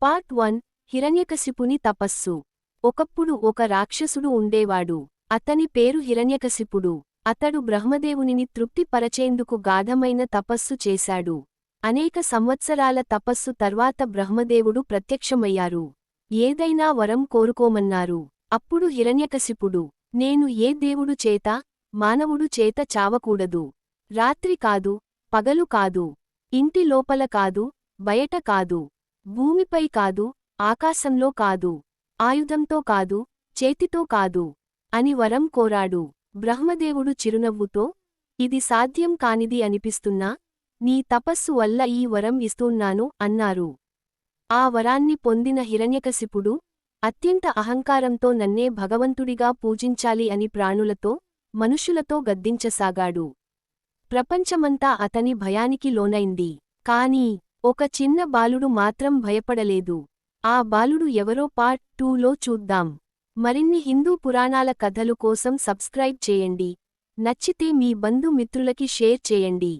Part 1 హిరణ్యకశిపుని తపస్సు. ఒకప్పుడు ఒక రాక్షసుడు ఉండేవాడు. అతని పేరు హిరణ్యకశిపుడు. అతడు బ్రహ్మదేవునిని తృప్తి పరచేందుకు గాఢమైన తపస్సు చేశాడు. అనేక సంవత్సరాల తపస్సు తర్వాత బ్రహ్మదేవుడు ప్రత్యక్షమయ్యారు. ఏదైనా వరం కోరుకోమన్నారు. అప్పుడు హిరణ్యకశిపుడు, నేను ఏ దేవుడు చేత, మానవుడు చేత చావకూడదు. రాత్రి కాదు, పగలు కాదు, ఇంటి లోపల కాదు, బయట కాదు, భూమిపై కాదు, ఆకాశంలో కాదు, ఆయుధంతో కాదు, చేతితో కాదు అని వరం కోరాడు. బ్రహ్మదేవుడు చిరునవ్వుతో, ఇది సాధ్యం కానిది అనిపిస్తున్నా, నీ తపస్సు వల్ల ఈ వరం ఇస్తున్నాను అన్నారు. ఆ వరాన్ని పొందిన హిరణ్యకశిపుడు, అత్యంత అహంకారంతో నన్నే భగవంతుడిగా పూజించాలి అని ప్రాణులతో, మనుషులతో గద్దించసాగాడు. ప్రపంచమంతా అతని భయానికి లోనైంది. కానీ ఒక చిన్న బాలుడు మాత్రం భయపడలేదు. ఆ బాలుడు ఎవరో పార్ట్ 2లో చూద్దాం. మరిన్ని హిందూ పురాణాల కథలు కోసం సబ్స్క్రైబ్ చేయండి. నచ్చితే మీ బంధు మిత్రులకి షేర్ చేయండి.